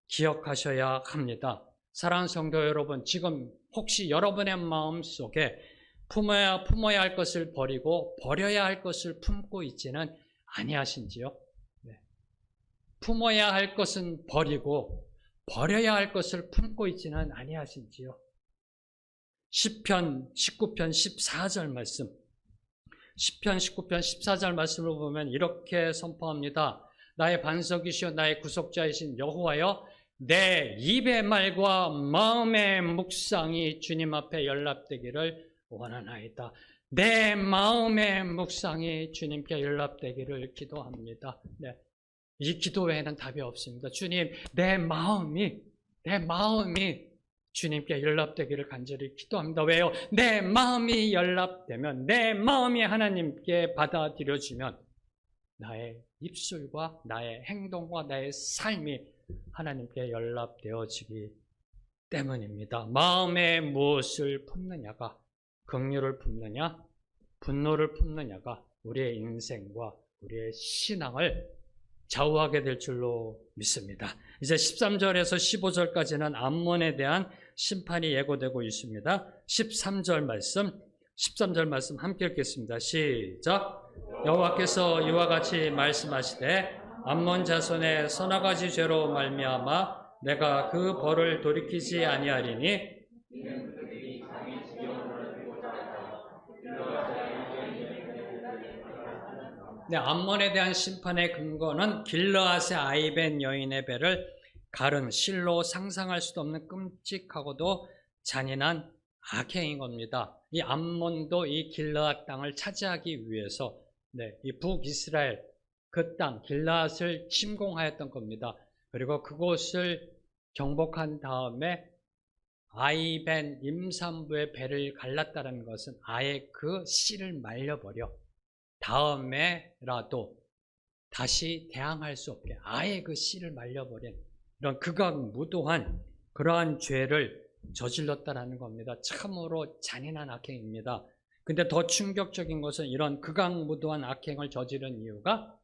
기억하셔야 합니다. 사랑하는 성도 여러분, 지금 혹시 여러분의 마음속에 품어야 할 것을 버리고 버려야 할 것을 품고 있지는 아니하신지요? 품어야 할 것은 버리고 버려야 할 것을 품고 있지는 아니하신지요? 시편 19편 14절 말씀, 시편 19편 14절 말씀을 보면 이렇게 선포합니다. 나의 반석이시오 나의 구속자이신 여호와여, 내 입의 말과 마음의 묵상이 주님 앞에 연락되기를 원하나이다. 내 마음의 묵상이 주님께 연락되기를 기도합니다. 이 기도 외에는 답이 없습니다. 주님, 내 마음이 주님께 연락되기를 간절히 기도합니다. 왜요? 내 마음이 연락되면, 내 마음이 하나님께 받아들여지면 나의 입술과 나의 행동과 나의 삶이 하나님께 연락되어지기 때문입니다. 마음에 무엇을 품느냐가, 긍휼을 품느냐, 분노를 품느냐가 우리의 인생과 우리의 신앙을 좌우하게 될 줄로 믿습니다. 이제 13절에서 15절까지는 암몬에 대한 심판이 예고되고 있습니다. 13절 말씀 함께 읽겠습니다. 시작. 여호와께서 이와 같이 말씀하시되 암몬 자손의 서너 가지 죄로 말미암아 내가 그 벌을 돌이키지 아니하리니 네, 암몬에 대한 심판의 근거는 길르앗의 아이벤 여인의 배를 가른 실로 상상할 수도 없는 끔찍하고도 잔인한 악행인 겁니다. 이 암몬도 이 길르앗 땅을 차지하기 위해서 이 북이스라엘 그 땅 길르앗을 침공하였던 겁니다. 그리고 그곳을 정복한 다음에 아이벤 임산부의 배를 갈랐다는 것은 아예 그 씨를 말려버려 다음에라도 다시 대항할 수 없게 아예 그 씨를 말려버린 이런 극악무도한 그러한 죄를 저질렀다라는 겁니다. 참으로 잔인한 악행입니다. 근데 더 충격적인 것은 이런 극악무도한 악행을 저지른 이유가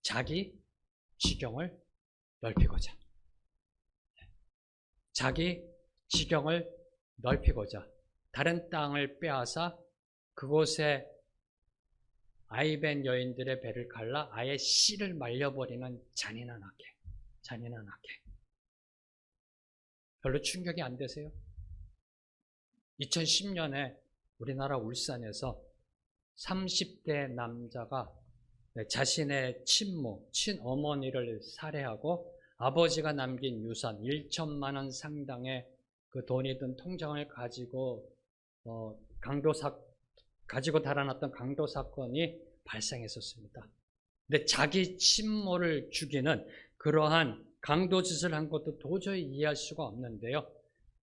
자기 지경을 넓히고자. 자기 지경을 넓히고자 다른 땅을 빼앗아 그곳에 아이벤 여인들의 배를 갈라 아예 씨를 말려버리는 잔인한 악행. 별로 충격이 안 되세요? 2010년에 우리나라 울산에서 30대 남자가 자신의 친어머니를 살해하고 아버지가 남긴 유산 1천만 원 상당의 그 돈이 든 통장을 가지고 가지고 달아났던 강도 사건이 발생했었습니다. 근데 자기 친모를 죽이는 그러한 강도 짓을 한 것도 도저히 이해할 수가 없는데요.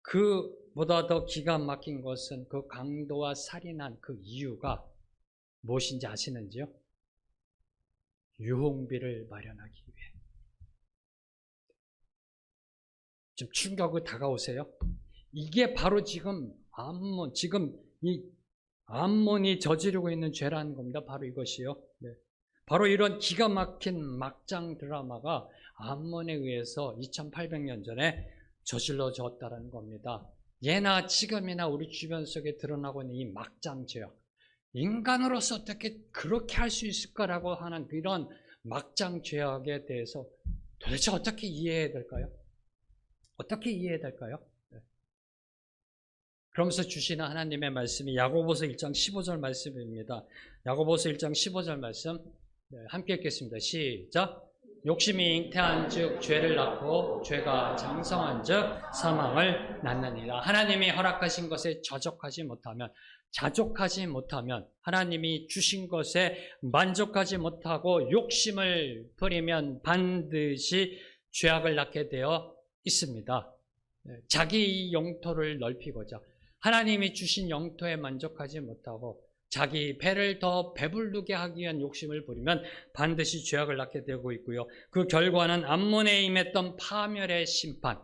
그보다 더 기가 막힌 것은 그 강도와 살인한 그 이유가 무엇인지 아시는지요? 유흥비를 마련하기 위해. 좀 충격이 다가오세요? 이게 바로 지금 이 암몬이 저지르고 있는 죄라는 겁니다. 바로 이것이요. 바로 이런 기가 막힌 막장 드라마가 암몬에 의해서 2800년 전에 저질러졌다는 겁니다. 예나 지금이나 우리 주변 속에 드러나고 있는 이 막장 죄악. 인간으로서 어떻게 그렇게 할 수 있을까라고 하는 이런 막장 죄악에 대해서 도대체 어떻게 이해해야 될까요? 어떻게 이해해야 될까요? 그러면서 주시는 하나님의 말씀이 야고보서 1장 15절 말씀입니다. 야고보서 1장 15절 말씀 함께 읽겠습니다. 시작. 욕심이 잉태한 즉 죄를 낳고 죄가 장성한 즉 사망을 낳느니라. 하나님이 허락하신 것에 자족하지 못하면 하나님이 주신 것에 만족하지 못하고 욕심을 부리면 반드시 죄악을 낳게 되어 있습니다. 자기 영토를 넓히고자 하나님이 주신 영토에 만족하지 못하고 자기 배를 더 배부르게 하기 위한 욕심을 부리면 반드시 죄악을 낳게 되고 있고요. 그 결과는 암몬에 임했던 파멸의 심판,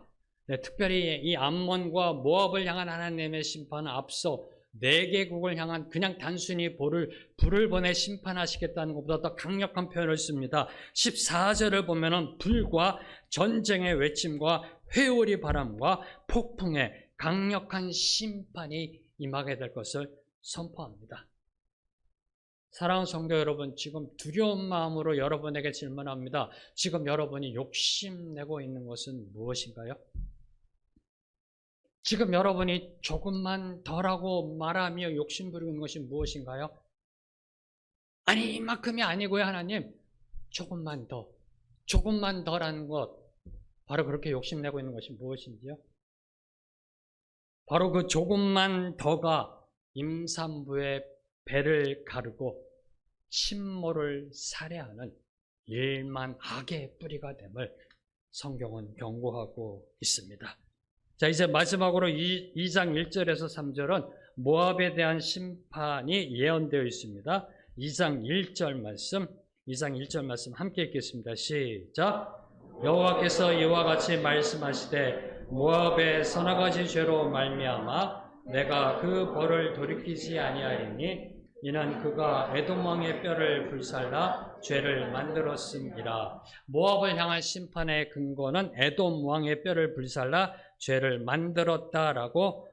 특별히 이 암몬과 모압을 향한 하나님의 심판은 앞서 4개국을 향한 그냥 단순히 불을 보내 심판하시겠다는 것보다 더 강력한 표현을 씁니다. 14절을 보면은 불과 전쟁의 외침과 회오리 바람과 폭풍의 강력한 심판이 임하게 될 것을 선포합니다. 사랑하는 성도 여러분, 지금 두려운 마음으로 여러분에게 질문합니다. 지금 여러분이 욕심내고 있는 것은 무엇인가요? 지금 여러분이 조금만 덜하고 말하며 욕심 부리고 있는 것이 무엇인가요? 아니, 이만큼이 아니고요, 하나님. 조금만 덜하는 것. 바로 그렇게 욕심내고 있는 것이 무엇인지요? 바로 그 조금만 더가 임산부의 배를 가르고 친모를 살해하는 일만 악의 뿌리가 됨을 성경은 경고하고 있습니다. 자, 이제 마지막으로 2장 1절에서 3절은 모압에 대한 심판이 예언되어 있습니다. 2장 1절 말씀 함께 읽겠습니다. 시작. 여호와께서 이와 같이 말씀하시되 모압의 서너 가지 죄로 말미암아 내가 그 벌을 돌이키지 아니하리니 이는 그가 에돔 왕의 뼈를 불살라 죄를 만들었음이라. 모압을 향한 심판의 근거는 에돔 왕의 뼈를 불살라 죄를 만들었다라고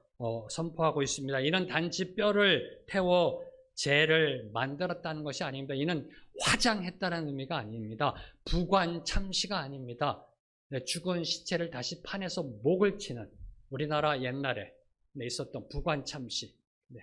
선포하고 있습니다. 이는 단지 뼈를 태워 죄를 만들었다는 것이 아닙니다. 이는 화장했다는 의미가 아닙니다. 부관참시가 아닙니다. 네, 죽은 시체를 다시 판에서 목을 치는 우리나라 옛날에 있었던 부관참시. 네,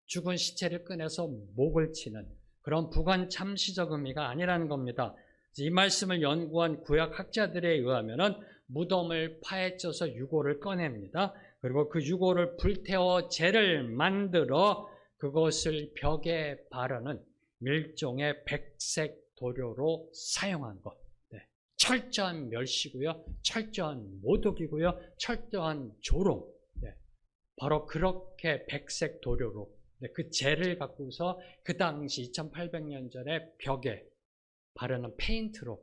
죽은 시체를 꺼내서 목을 치는 그런 부관참시적 의미가 아니라는 겁니다. 이 말씀을 연구한 구약 학자들에 의하면은 무덤을 파헤쳐서 유골을 꺼냅니다. 그리고 그 유골을 불태워 재를 만들어 그것을 벽에 바르는 일종의 백색 도료로 사용한 것. 네. 철저한 멸시고요, 철저한 모독이고요, 철저한 조롱. 네. 바로 그렇게 백색 도료로 그 재를 갖고서 그 당시 2800년 전에 벽에 바르는 페인트로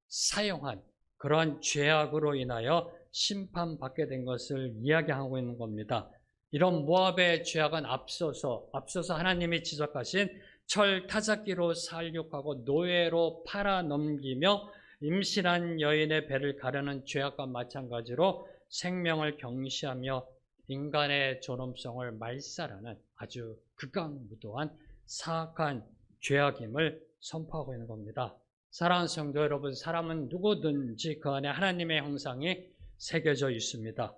사용한 그러한 죄악으로 인하여 심판받게 된 것을 이야기하고 있는 겁니다. 이런 모압의 죄악은 앞서서 하나님이 지적하신 철 타작기로 살육하고 노예로 팔아넘기며 임신한 여인의 배를 가르는 죄악과 마찬가지로 생명을 경시하며 인간의 존엄성을 말살하는 아주 극악무도한 사악한 죄악임을 선포하고 있는 겁니다. 사랑하는 성도 여러분, 사람은 누구든지 그 안에 하나님의 형상이 새겨져 있습니다.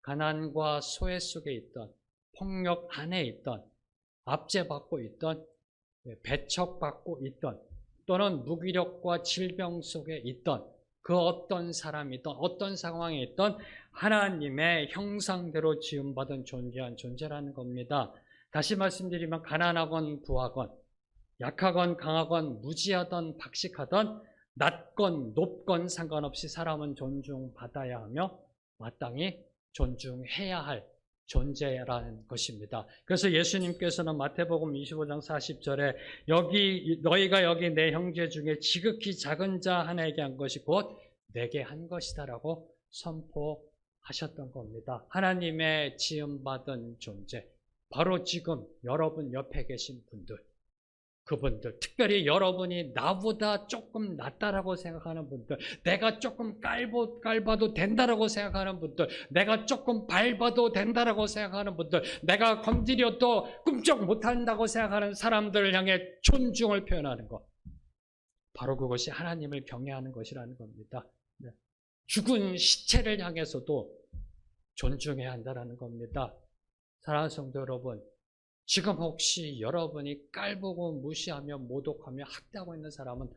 가난과 소외 속에 있던, 폭력 안에 있던, 압제받고 있던, 배척받고 있던, 또는 무기력과 질병 속에 있던 그 어떤 사람이든 어떤 상황에 있던 하나님의 형상대로 지음받은 존재한 존재라는 겁니다. 다시 말씀드리면 가난하건 부하건 약하건 강하건 무지하던 박식하던 낮건 높건 상관없이 사람은 존중받아야 하며 마땅히 존중해야 할 존재라는 것입니다. 그래서 예수님께서는 마태복음 25장 40절에 너희가 여기 내 형제 중에 지극히 작은 자 하나에게 한 것이 곧 내게 한 것이다라고 선포하셨던 겁니다. 하나님의 지음받은 존재, 바로 지금 여러분 옆에 계신 분들, 그분들, 특별히 여러분이 나보다 조금 낫다라고 생각하는 분들, 내가 조금 깔봐도 된다라고 생각하는 분들, 내가 조금 밟아도 된다라고 생각하는 분들, 내가 건드려도 꿈쩍 못한다고 생각하는 사람들을 향해 존중을 표현하는 것, 바로 그것이 하나님을 경외하는 것이라는 겁니다. 죽은 시체를 향해서도 존중해야 한다는 겁니다. 사랑하는 성도 여러분, 지금 혹시 여러분이 깔보고 무시하며 모독하며 학대하고 있는 사람은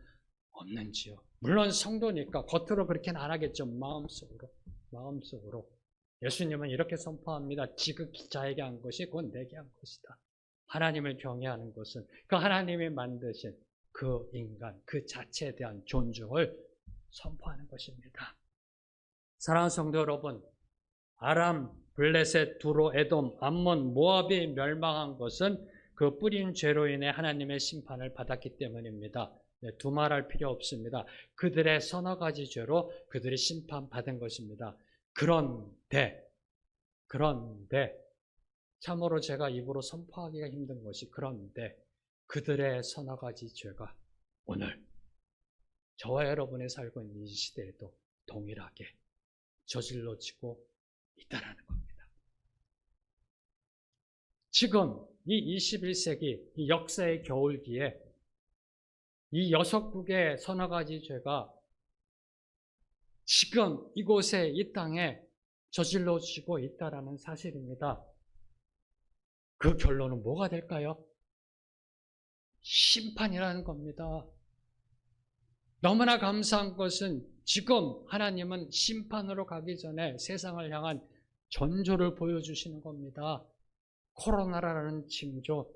없는지요? 물론 성도니까 겉으로 그렇게는 안 하겠죠. 마음속으로. 예수님은 이렇게 선포합니다. 지극히 자에게 한 것이 곧 내게 한 것이다. 하나님을 경외하는 것은 그 하나님이 만드신 그 인간, 그 자체에 대한 존중을 선포하는 것입니다. 사랑하는 성도 여러분, 아람, 블레셋, 두로, 에돔, 암몬, 모압이 멸망한 것은 그 뿌린 죄로 인해 하나님의 심판을 받았기 때문입니다. 두말할 필요 없습니다. 그들의 서너 가지 죄로 그들이 심판받은 것입니다. 그런데 참으로 제가 입으로 선포하기가 힘든 것이, 그런데 그들의 서너 가지 죄가 오늘 저와 여러분이 살고 있는 이 시대에도 동일하게 저질러지고 있다는 겁니다. 지금 이 21세기 이 역사의 겨울기에 이 6국의 서너 가지 죄가 지금 이곳에 이 땅에 저질러지고 있다는 사실입니다. 그 결론은 뭐가 될까요? 심판이라는 겁니다. 너무나 감사한 것은 지금 하나님은 심판으로 가기 전에 세상을 향한 전조를 보여주시는 겁니다. 코로나라는 징조,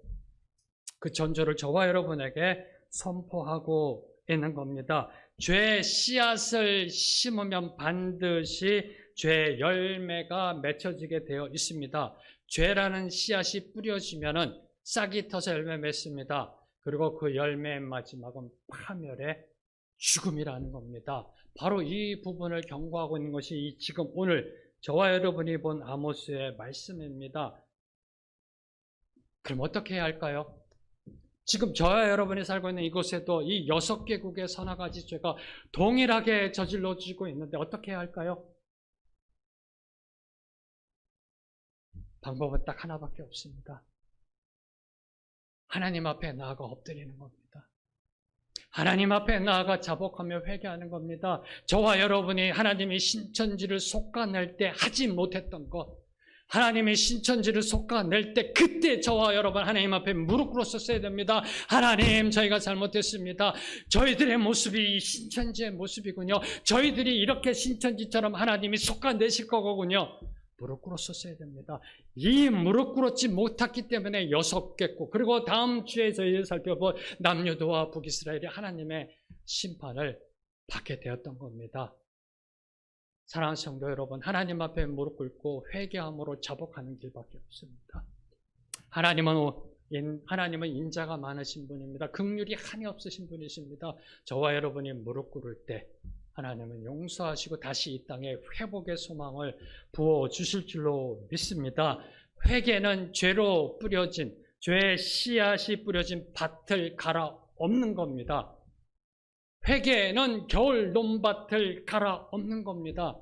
그 전조를 저와 여러분에게 선포하고 있는 겁니다. 죄의 씨앗을 심으면 반드시 죄의 열매가 맺혀지게 되어 있습니다. 죄라는 씨앗이 뿌려지면은 싹이 터서 열매 맺습니다. 그리고 그 열매의 마지막은 파멸의 죽음이라는 겁니다. 바로 이 부분을 경고하고 있는 것이 지금 오늘 저와 여러분이 본 아모스의 말씀입니다. 그럼 어떻게 해야 할까요? 지금 저와 여러분이 살고 있는 이곳에도 이 6개국의 서너 가지 죄가 동일하게 저질러지고 있는데 어떻게 해야 할까요? 방법은 딱 하나밖에 없습니다. 하나님 앞에 나아가 엎드리는 겁니다. 하나님 앞에 나아가 자복하며 회개하는 겁니다. 저와 여러분이 하나님이 신천지를 솎아낼 때 하지 못했던 것, 하나님이 신천지를 솎아낼 때 그때 저와 여러분 하나님 앞에 무릎 꿇어 섰어야 됩니다. 하나님, 저희가 잘못했습니다. 저희들의 모습이 신천지의 모습이군요. 저희들이 이렇게 신천지처럼 하나님이 솎아내실 거군요. 무릎 꿇어 섰어야 됩니다. 이 무릎 꿇었지 못했기 때문에 6개국, 그리고 다음 주에 저희 살펴볼 남유도와 북이스라엘이 하나님의 심판을 받게 되었던 겁니다. 사랑하는 성도 여러분, 하나님 앞에 무릎 꿇고 회개함으로 자복하는 길밖에 없습니다. 하나님은 인자가 많으신 분입니다. 긍휼이 한이 없으신 분이십니다. 저와 여러분이 무릎 꿇을 때 하나님은 용서하시고 다시 이 땅에 회복의 소망을 부어주실 줄로 믿습니다. 회개는 죄로 뿌려진, 죄의 씨앗이 뿌려진 밭을 갈아 엎는 겁니다. 회개는 겨울 논밭을 갈아 엎는 겁니다.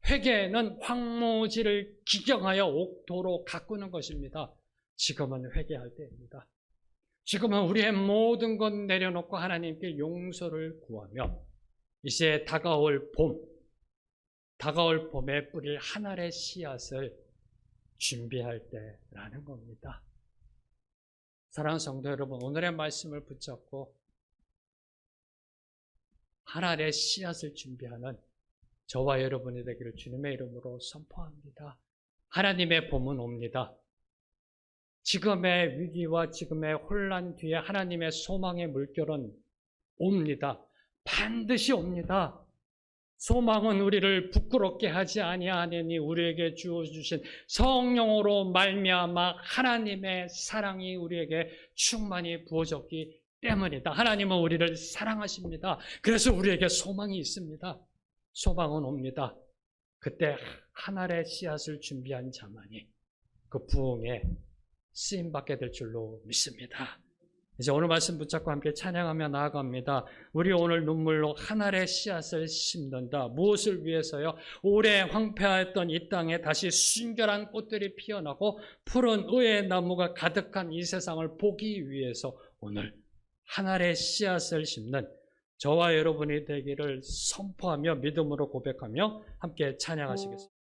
회개는 황무지를 기경하여 옥토로 가꾸는 것입니다. 지금은 회개할 때입니다. 지금은 우리의 모든 것 내려놓고 하나님께 용서를 구하며 이제 다가올 봄에 뿌릴 한 알의 씨앗을 준비할 때라는 겁니다. 사랑하는 성도 여러분, 오늘의 말씀을 붙잡고 한 알의 씨앗을 준비하는 저와 여러분이 되기를 주님의 이름으로 선포합니다. 하나님의 봄은 옵니다. 지금의 위기와 지금의 혼란 뒤에 하나님의 소망의 물결은 옵니다. 반드시 옵니다. 소망은 우리를 부끄럽게 하지 아니하느니 우리에게 주어주신 성령으로 말미암아 하나님의 사랑이 우리에게 충만히 부어졌기 때문이다. 하나님은 우리를 사랑하십니다. 그래서 우리에게 소망이 있습니다. 소망은 옵니다. 그때 한 알의 씨앗을 준비한 자만이 그 부흥에 쓰임받게 될 줄로 믿습니다. 이제 오늘 말씀 붙잡고 함께 찬양하며 나아갑니다. 우리 오늘 눈물로 한 알의 씨앗을 심는다. 무엇을 위해서요? 오래 황폐하였던 이 땅에 다시 순결한 꽃들이 피어나고 푸른 의의 나무가 가득한 이 세상을 보기 위해서 오늘 한 알의 씨앗을 심는 저와 여러분이 되기를 선포하며 믿음으로 고백하며 함께 찬양하시겠습니다.